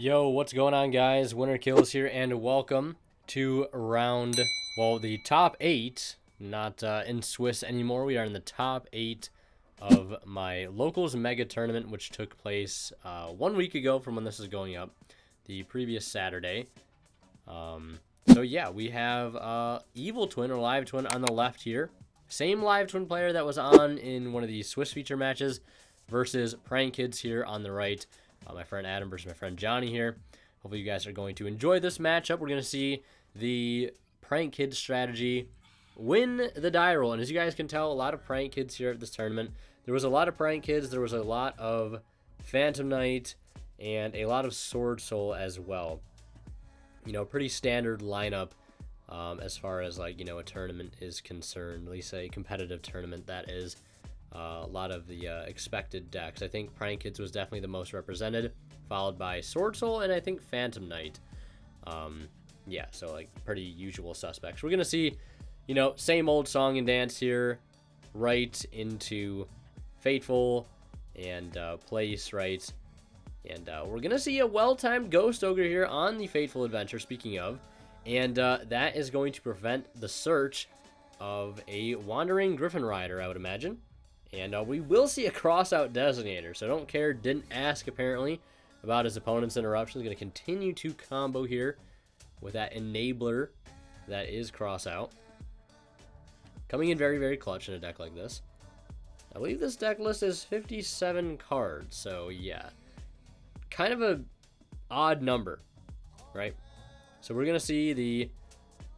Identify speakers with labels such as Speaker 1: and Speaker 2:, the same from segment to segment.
Speaker 1: Yo, what's going on, guys? Winner Kills here, and welcome to the top 8, not in Swiss anymore. We are in the top 8 of my Locals Mega Tournament, which took place 1 week ago from when this is going up, the previous Saturday. So yeah, we have Evil Twin, or Live Twin, on the left here. Same Live Twin player that was on in one of the Swiss feature matches versus Prank Kids here on the right. My friend Adam versus my friend Johnny here. Hopefully you guys are going to enjoy this matchup. We're going to see the Prank Kids strategy win the die roll. And as you guys can tell, a lot of Prank Kids here at this tournament. There was a lot of Prank Kids. There was a lot of Phantom Knight and a lot of Sword Soul as well. You know, pretty standard lineup as far as, like, you know, a tournament is concerned. At least a competitive tournament, that is. A lot of the expected decks. I think Prank Kids was definitely the most represented, followed by Sword Soul and I think Phantom Knight. Yeah, so like pretty usual suspects. We're going to see, you know, same old song and dance here, right into Fateful and Place, right? And we're going to see a well-timed Ghost Ogre here on the Fateful Adventure, speaking of. And that is going to prevent the search of a Wandering Griffin Rider, I would imagine. And we will see a cross-out Designator, so Don't Care didn't ask, apparently, about his opponent's interruptions. Going to continue to combo here with that Enabler that is cross-out. Coming in very, very clutch in a deck like this. I believe this deck list is 57 cards, so yeah. Kind of a odd number, right? So we're going to see the...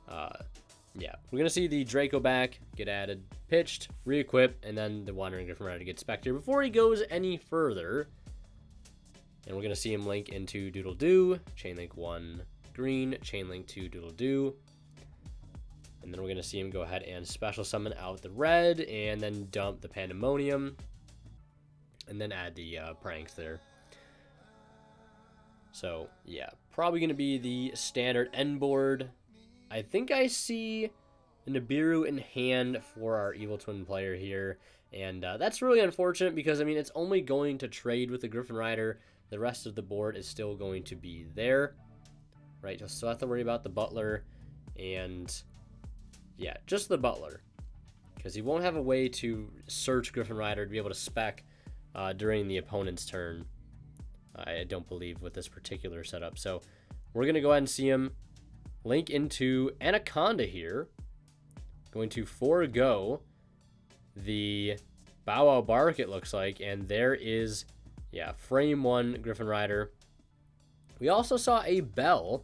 Speaker 1: we're going to see the Draco back get added, pitched, re-equip, and then the Wandering Griffin Rider gets back here before he goes any further. And we're going to see him link into Doodle Doo, Chainlink 1 green, Chainlink 2 Doodle Doo. And then we're going to see him go ahead and special summon out the red, and then dump the Pandemonium, and then add the pranks there. So, yeah, probably going to be the standard end board. I think I see Nibiru in hand for our Evil Twin player here, and that's really unfortunate because, I mean, it's only going to trade with the Griffin Rider. The rest of the board is still going to be there, right? You'll still have to worry about the Butler, and yeah, just the Butler, because he won't have a way to search Griffin Rider to be able to spec during the opponent's turn, I don't believe, with this particular setup. So we're going to go ahead and see him link into Anaconda here. Going to forego the Bow Wow Bark, it looks like. And there is, yeah, frame 1 Griffin Rider. We also saw a Bell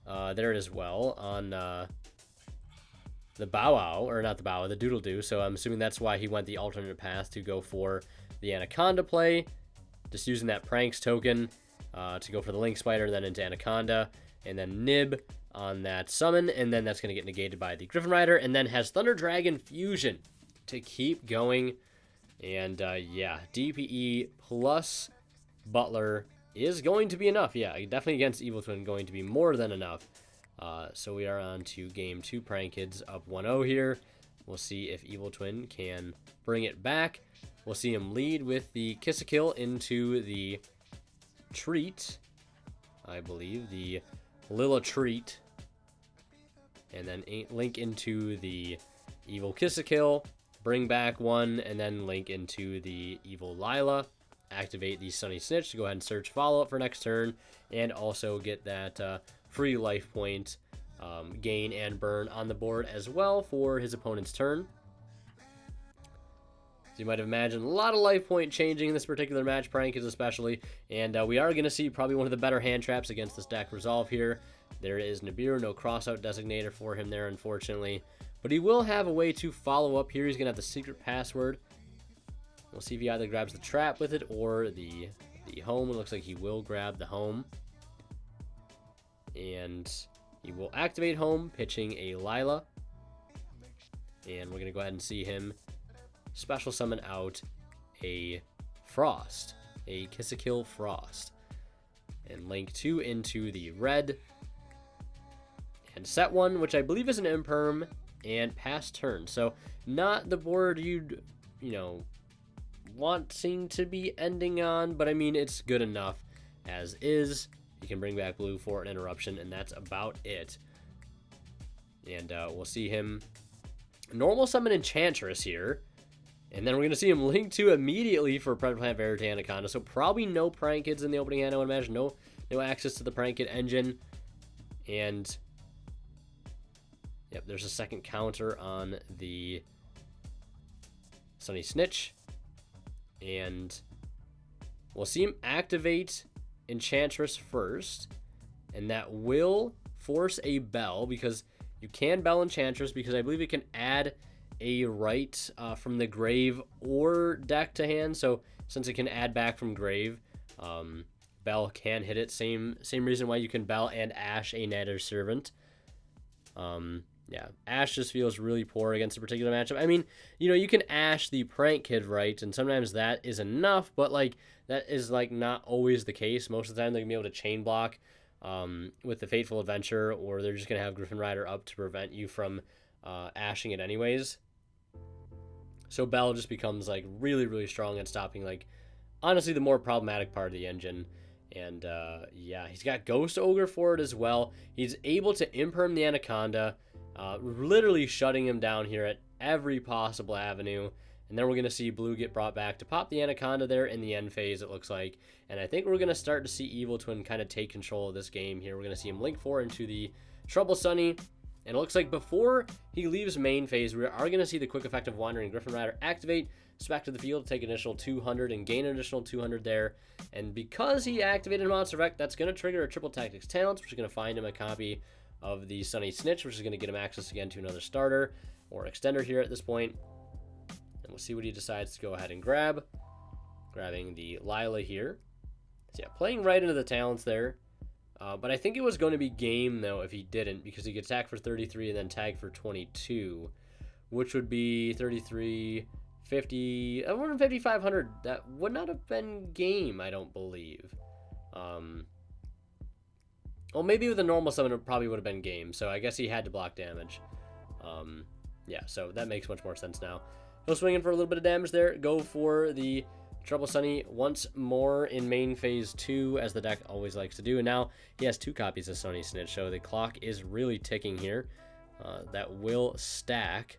Speaker 1: there as well on the Bow Wow, or not the Bow Wow, the Doodle Doo. So I'm assuming that's why he went the alternate path to go for the Anaconda play. Just using that Pranks token to go for the Link Spider, then into Anaconda. And then Nib on that summon, and then that's going to get negated by the Griffin Rider, and then has Thunder Dragon Fusion to keep going. And yeah, DPE plus Butler is going to be enough. Yeah, definitely against Evil Twin, going to be more than enough. So we are on to game 2. Prank Kids up 1-0 here. We'll see if Evil Twin can bring it back. We'll see him lead with the Kiss-a-Kill into the Treat, I believe, the Lilla Treat, and then link into the Evil Kiss-a-Kill, bring back 1, and then link into the Evil Lila, activate the Sunny Snitch to go ahead and search follow-up for next turn, and also get that free life point gain and burn on the board as well for his opponent's turn. So you might have imagined a lot of life point changing in this particular match, Prank Kids especially, and we are going to see probably one of the better hand traps against this deck resolve here. There is Nibiru, no crossout designator for him there, unfortunately, but he will have a way to follow up here. He's going to have the secret password. We'll see if he either grabs the trap with it or the home. It looks like he will grab the home, and he will activate home, pitching a Lila, and we're going to go ahead and see him special summon out a Frost, a Kiss-a-Kill Frost, and link 2 into the red, and set 1, which I believe is an Imperm, and pass turn. So not the board you'd, you know, wanting to be ending on, but I mean, it's good enough as is. He can bring back blue for an interruption, and that's about it. And we'll see him normal summon Enchantress here. And then we're going to see him link to immediately for Predator Plant, Verite, Anaconda. So probably no Prank Kids in the opening hand, I would imagine. No access to the Prank Kid engine. And yep, there's a second counter on the Sunny Snitch. And we'll see him activate Enchantress first. And that will force a Bell, because you can Bell Enchantress, because I believe it can add a right from the grave or deck to hand. So since it can add back from grave, Bell can hit it. Same reason why you can Bell and Ash a Nether Servant. Yeah, Ash just feels really poor against a particular matchup. I mean, you know, you can Ash the Prank Kid right, and sometimes that is enough, but like that is like not always the case. Most of the time they're gonna be able to chain block with the Fateful Adventure, or they're just gonna have Griffin Rider up to prevent you from ashing it anyways. So Bell just becomes like really, really strong at stopping, like, honestly, the more problematic part of the engine. And yeah, he's got Ghost Ogre for it as well. He's able to Imperm the Anaconda, literally shutting him down here at every possible avenue. And then we're going to see blue get brought back to pop the Anaconda there in the end phase, it looks like. And I think we're going to start to see Evil Twin kind of take control of this game here. We're going to see him link 4 into the Trouble Sunny. And it looks like before he leaves main phase, we are going to see the quick effect of Wandering Griffin Rider activate, spec to the field, take an additional 200 and gain an additional 200 there. And because he activated Monster Effect, that's going to trigger a Triple Tactics Talents, which is going to find him a copy of the Sunny Snitch, which is going to get him access again to another starter or extender here at this point. And we'll see what he decides to go ahead and grab. Grabbing the Lila here. So yeah, playing right into the talents there. But I think it was going to be game, though, if he didn't, because he could attack for 33 and then tag for 22, which would be 33, 50, 5,500. That would not have been game, I don't believe. Well, maybe with a normal summon, it probably would have been game, so I guess he had to block damage. Yeah, so that makes much more sense now. He'll swing in for a little bit of damage there, go for the Trouble Sunny once more in main phase 2, as the deck always likes to do. And now he has 2 copies of Sunny Snitch, so the clock is really ticking here. That will stack,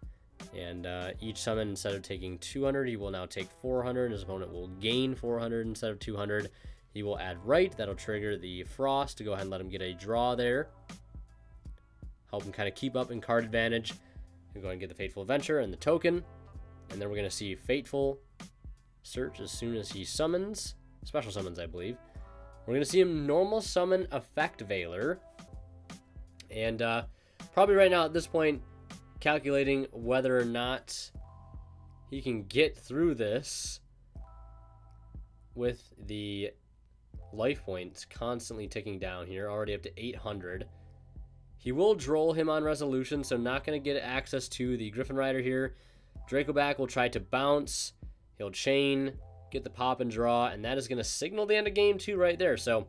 Speaker 1: and each summon, instead of taking 200, he will now take 400. His opponent will gain 400 instead of 200. He will add right. That'll trigger the Frost to go ahead and let him get a draw there. Help him kind of keep up in card advantage. He'll go ahead and get the Fateful Adventure and the token. And then we're going to see Fateful Search as soon as he summons. Special summons, I believe. We're going to see him normal summon Effect Veiler. And probably right now at this point, calculating whether or not he can get through this with the life points constantly ticking down here, already up to 800. He will droll him on resolution, so not going to get access to the Griffin Rider here. Dracoback will try to bounce. He'll chain, get the pop and draw, and that is going to signal the end of game 2 right there. So,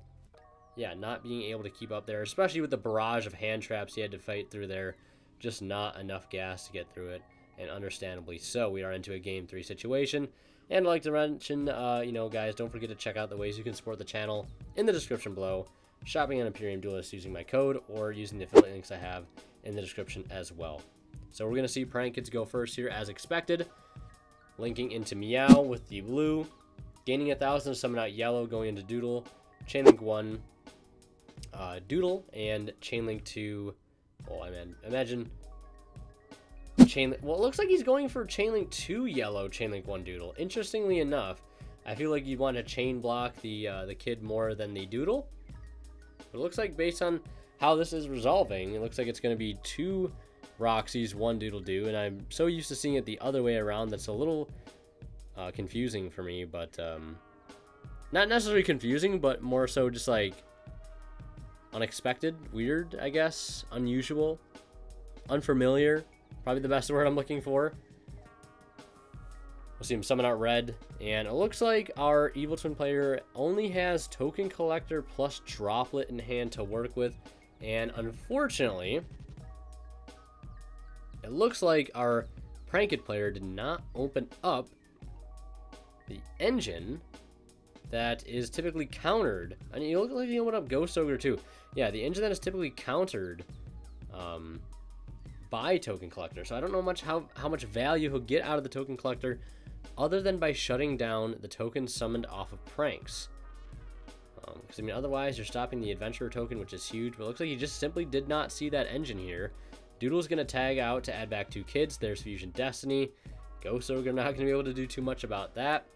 Speaker 1: yeah, not being able to keep up there, especially with the barrage of hand traps he had to fight through there. Just not enough gas to get through it, and understandably so. We are into a game 3 situation. And I'd like to mention, you know, guys, don't forget to check out the ways you can support the channel in the description below. Shopping on Imperium Duelist using my code, or using the affiliate links I have in the description as well. So we're going to see Prank Kids go first here as expected. Linking into Meow with the blue. Gaining 1,000 to summon out yellow, going into Doodle. Chainlink 1, Doodle, and Chainlink 2. Oh, I mean, imagine Chainlink. Well, it looks like he's going for Chainlink 2 yellow, Chainlink 1 Doodle. Interestingly enough, I feel like you'd want to chain block the kid more than the Doodle. But it looks like based on how this is resolving, it looks like it's going to be 2 Roxy's, 1 Doodle Doo, and I'm so used to seeing it the other way around that's a little confusing for me, but not necessarily confusing, but more so just like unexpected, weird, I guess, unusual, unfamiliar, probably the best word I'm looking for. We'll see him summon out red, and it looks like our Evil Twin player only has Token Collector plus Droplet in hand to work with, and unfortunately, it looks like our Prank Kid player did not open up the engine that is typically countered. And you look like you opened up Ghost Ogre too. Yeah, the engine that is typically countered by Token Collector. So I don't know how much value he'll get out of the Token Collector other than by shutting down the tokens summoned off of pranks. Because, I mean, otherwise you're stopping the Adventurer token, which is huge. But it looks like he just simply did not see that engine here. Doodle's going to tag out to add back 2 kids. There's Fusion Destiny. Ghost Ogre not going to be able to do too much about that.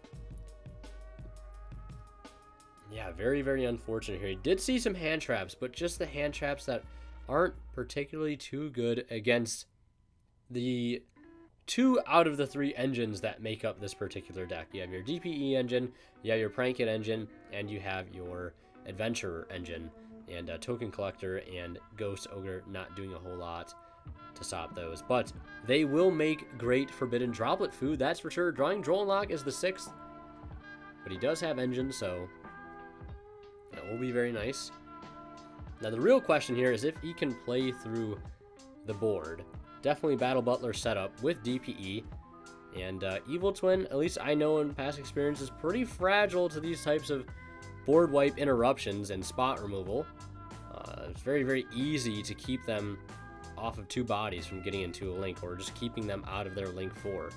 Speaker 1: Yeah, very, very unfortunate here. He did see some hand traps, but just the hand traps that aren't particularly too good against the 2 out of the 3 engines that make up this particular deck. You have your DPE engine, you have your Prank It engine, and you have your Adventurer engine. And Token Collector and Ghost Ogre not doing a whole lot to stop those. But they will make great Forbidden Droplet food, that's for sure. Drawing Droll Lock is the 6th, but he does have engines, so that will be very nice. Now the real question here is if he can play through the board. Definitely Battle Butler setup with DPE. And Evil Twin, at least I know in past experience, is pretty fragile to these types of board wipe interruptions and spot removal. It's very, very easy to keep them off of 2 bodies from getting into a link, or just keeping them out of their link 4.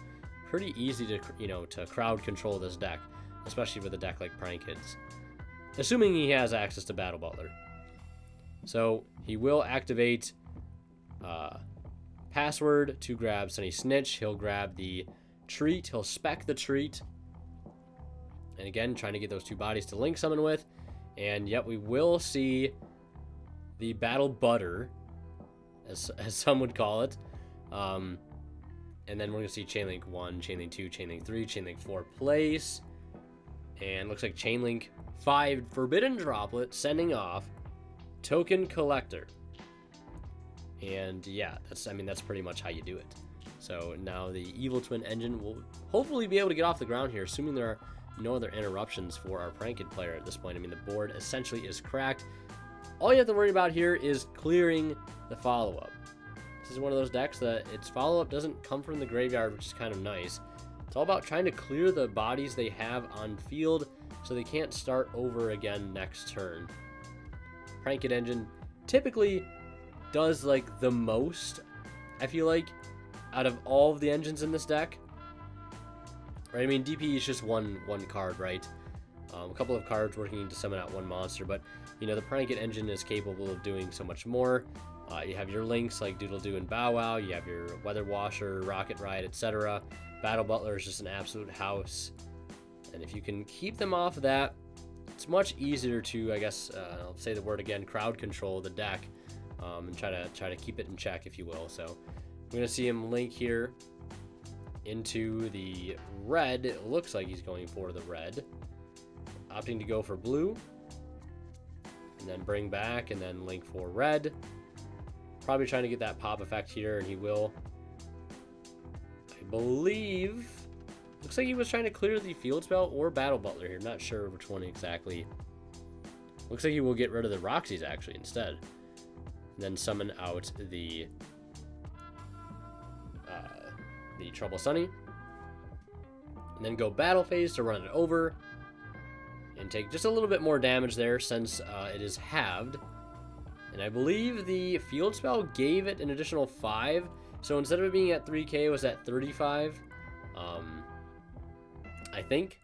Speaker 1: Pretty easy to, to crowd control this deck, especially with a deck like Prank Kids. Assuming he has access to Battle Butler. So he will activate Password to grab Sunny Snitch. He'll grab the Treat. He'll spec the Treat. And again, trying to get those 2 bodies to link summon with. And yet we will see the Battle Butter, as some would call it. And then we're going to see Chainlink 1, Chainlink 2, Chainlink 3, Chainlink 4 place. And looks like Chainlink 5 Forbidden Droplet sending off Token Collector. And yeah, that's pretty much how you do it. So now the Evil Twin engine will hopefully be able to get off the ground here, assuming there are no other interruptions for our Prank It player at this point. I mean, the board essentially is cracked. All you have to worry about here is clearing the follow-up. This is one of those decks that its follow-up doesn't come from the graveyard, which is kind of nice. It's all about trying to clear the bodies they have on field so they can't start over again next turn. Prank It engine typically does like the most, I feel like, out of all of the engines in this deck. Right? I mean, DP is just one card, right? A couple of cards working to summon out 1 monster, but the Prank It engine is capable of doing so much more. You have your links like Doodle Doo and Bow Wow. You have your Weather Washer, Rocket Ride, etc. Battle Butler is just an absolute house. And if you can keep them off of that, it's much easier to, I guess, I'll say the word again, crowd control the deck, and try to keep it in check, if you will. So we're gonna see him link here into the red. It looks like he's going for the red, opting to go for blue, and then bring back, and then link for red. Probably trying to get that pop effect here, and he will. I believe. Looks like he was trying to clear the Field Spell or Battle Butler here. Not sure which one exactly. Looks like he will get rid of the Roxy's actually instead. Then summon out the Trouble Sunny. And then go Battle Phase to run it over. And take just a little bit more damage there since it is halved. And I believe the Field Spell gave it an additional 5. So instead of it being at 3k, it was at 35. I think.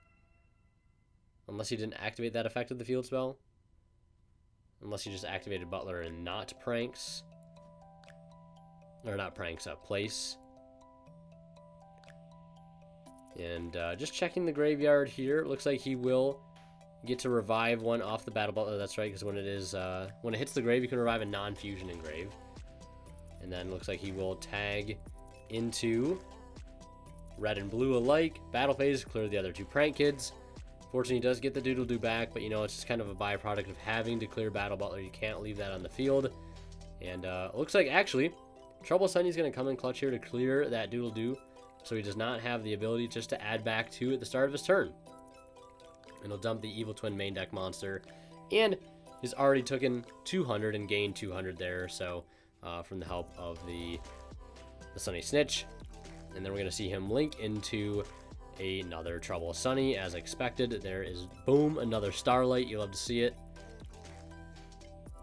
Speaker 1: Unless he didn't activate that effect of the Field Spell. Unless he just activated Butler and not Pranks. Or not Pranks, Place. And just checking the graveyard here. It looks like he will get to revive one off the Battle Butler. That's right, because when it hits the grave, you can revive a non-fusion engrave. And then looks like he will tag into red and blue alike. Battle Phase, clear the other 2 Prank Kids. Fortunately, he does get the Doodle Doo back, but it's just kind of a byproduct of having to clear Battle Butler. You can't leave that on the field. And looks like actually Trouble Sunny's going to come in clutch here to clear that Doodle Doo, so he does not have the ability just to add back 2 at the start of his turn. And he'll dump the Evil Twin main deck monster, and he's already taken 200 and gained 200 there, so from the help of the Sunny Snitch. And then we're going to see him link into another Trouble Sunny, as expected. There is, boom, another Starlight. You love to see it.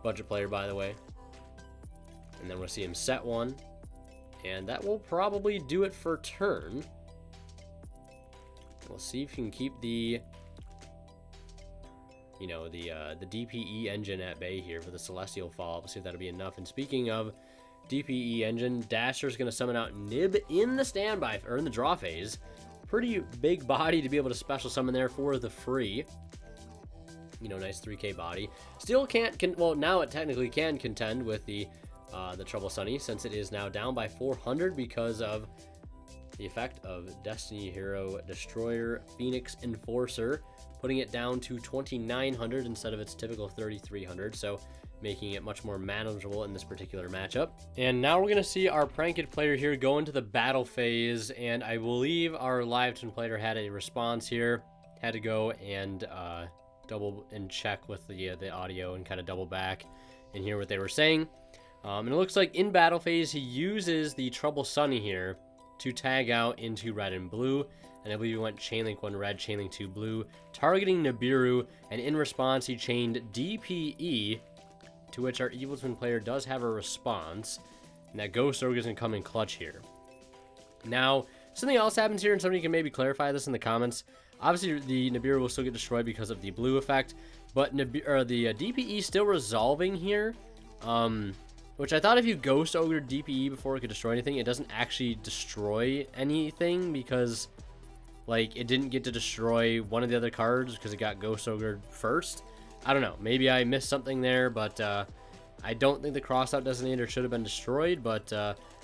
Speaker 1: Budget player, by the way. And then we'll see him set one. And that will probably do it for turn. We'll see if he can keep the, you know, the DPE engine at bay here for the Celestial follow-up. We'll see if that'll be enough. And speaking of DPE engine, Dasher's going to summon out Nib in the standby, or in the draw phase. Pretty big body to be able to special summon there for the free. You know, nice 3k body. Still can't, well, now it technically can contend with the Trouble Sunny, since it is now down by 400 because of the effect of Destiny Hero Destroyer Phoenix Enforcer, putting it down to 2900 instead of its typical 3300, so making it much more manageable in this particular matchup. And now we're going to see our Pranked player here go into the battle phase, and I believe our Live Twin player had a response here, had to go and double and check with the audio and kind of double back and hear what they were saying. And it looks like in battle phase, he uses the Trouble Sunny here to tag out into red and blue. And I believe he went Chainlink 1 red, Chainlink 2 blue, targeting Nibiru. And in response, he chained DPE, to which our Evil Twin player does have a response. And that Ghost Ogre is going to come in clutch here. Now, something else happens here, and somebody can maybe clarify this in the comments. Obviously, the Nibiru will still get destroyed because of the blue effect. But the DPE still resolving here. Which I thought if you Ghost Ogre DPE before it could destroy anything, it doesn't actually destroy anything because, like, it didn't get to destroy one of the other cards because it got Ghost Ogre first. I don't know. Maybe I missed something there, but I don't think the Crossout Designator should have been destroyed, but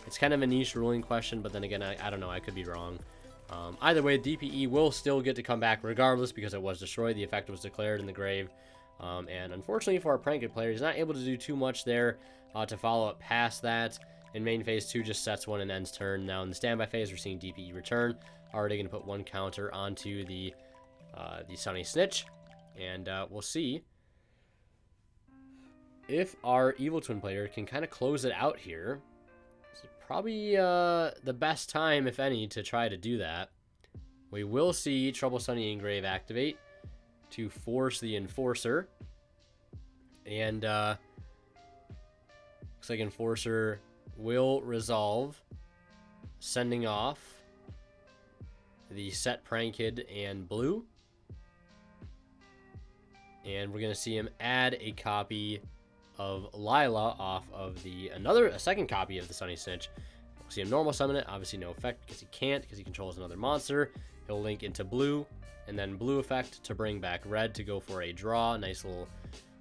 Speaker 1: it's kind of a niche ruling question, but then again, I don't know. I could be wrong. Either way, DPE will still get to come back regardless because it was destroyed. The effect was declared in the grave. And unfortunately for our Pranked player, he's not able to do too much there to follow up past that. In main phase 2, just sets one and ends turn. Now in the standby phase, we're seeing DPE return. Already going to put one counter onto the Sunny Snitch. And we'll see if our Evil Twin player can kind of close it out here. This is probably the best time, if any, to try to do that. We will see Trouble Sunny Engrave activate to force the Enforcer. And looks like Enforcer will resolve, sending off the set Pranked and blue. And we're going to see him add a copy of Lila off of a second copy of the Sunny Snitch. We'll see him normal summon it. Obviously no effect because he can't, because he controls another monster. He'll link into blue, and then blue effect to bring back red to go for a draw. Nice little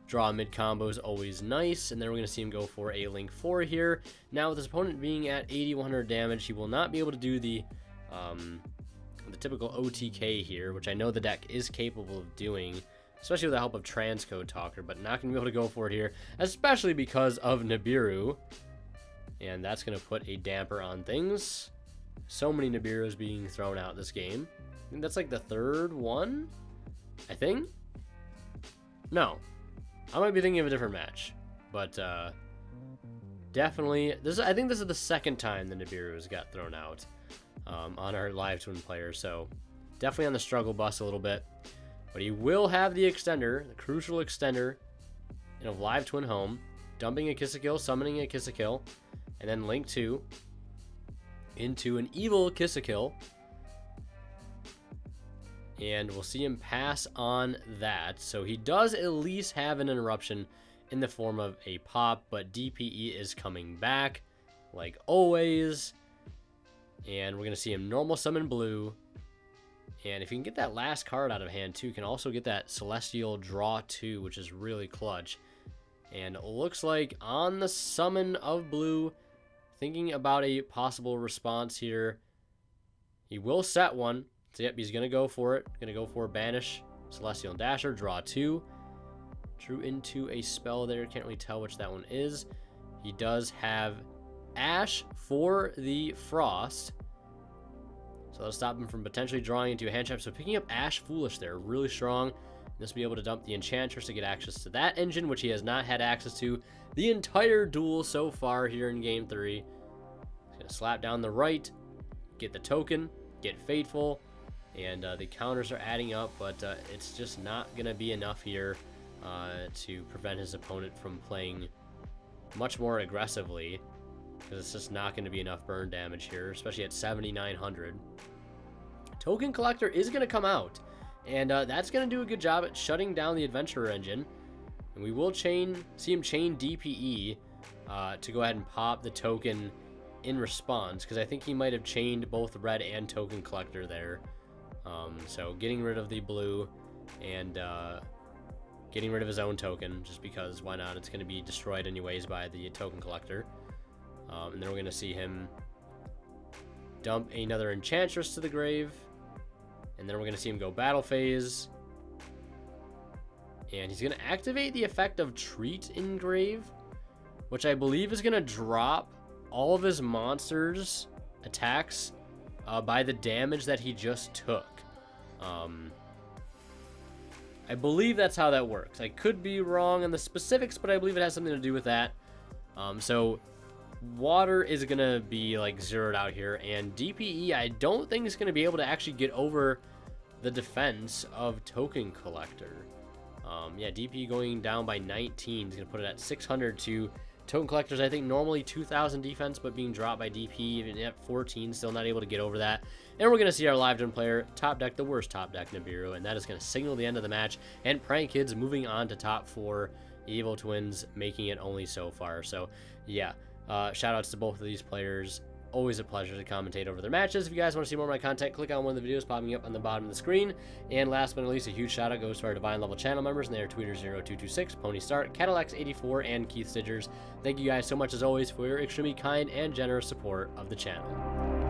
Speaker 1: draw mid combo is always nice. And then we're going to see him go for a link 4 here. Now with his opponent being at 8100 damage, he will not be able to do the typical OTK here, which I know the deck is capable of doing, especially with the help of Transcode Talker, but not going to be able to go for it here, especially because of Nibiru. And that's going to put a damper on things. So many Nibirus being thrown out this game. I think that's like the third one, I think. No, I might be thinking of a different match, but definitely I think this is the second time the Nibirus got thrown out on our Live Twin player, so definitely on the struggle bus a little bit. But he will have the extender, the crucial extender in a Live Twin home, dumping a Kiss-a-Kill, summoning a Kiss-a-Kill, and then link 2 into an evil Kiss-a-Kill. And we'll see him pass on that. So he does at least have an interruption in the form of a pop, but DPE is coming back like always. And we're going to see him normal summon blue. And if you can get that last card out of hand too, you can also get that Celestial draw 2, which is really clutch. And it looks like on the summon of blue, thinking about a possible response here, he will set one. So yep, he's going to go for it. Going to go for Banish, Celestial and Dasher, draw 2. Drew into a spell there. Can't really tell which that one is. He does have Ash for the Frost. So that'll stop him from potentially drawing into a hand trap. So picking up Ash Foolish there, really strong. This will be able to dump the Enchantress to get access to that engine, which he has not had access to the entire duel so far here in Game 3. He's going to slap down the right, get the token, get Fateful, and the counters are adding up, but it's just not going to be enough here to prevent his opponent from playing much more aggressively, because it's just not going to be enough burn damage here, especially at 7,900. Token Collector is going to come out, and that's going to do a good job at shutting down the Adventurer engine, and we will see him chain DPE to go ahead and pop the token in response, because I think he might have chained both red and Token Collector there. So getting rid of the blue and getting rid of his own token, just because why not? It's going to be destroyed anyways by the Token Collector. And then we're going to see him dump another Enchantress to the grave, and then we're going to see him go Battle Phase, and he's going to activate the effect of Treat in grave, which I believe is going to drop all of his monsters' attacks by the damage that he just took. I believe that's how that works. I could be wrong on the specifics, but I believe it has something to do with that. So water is going to be like zeroed out here, and DPE I don't think is going to be able to actually get over the defense of Token Collector. Yeah, DPE going down by 19 is going to put it at 600 to Token Collector's, I think, normally 2,000 defense, but being dropped by DP even at 14, still not able to get over that. And we're going to see our live gen player top deck the worst top deck Nibiru, and that is going to signal the end of the match, and Prank Kids moving on to top 4, Evil Twins making it only so far. So yeah, shout outs to both of these players. Always a pleasure to commentate over their matches. If you guys want to see more of my content, click on one of the videos popping up on the bottom of the screen. And last but not least, a huge shout out goes to our Divine Level channel members, and they are Tweeter0226, Pony Start, Cadillacs84, and Keith Stidgers. Thank you guys so much as always for your extremely kind and generous support of the channel.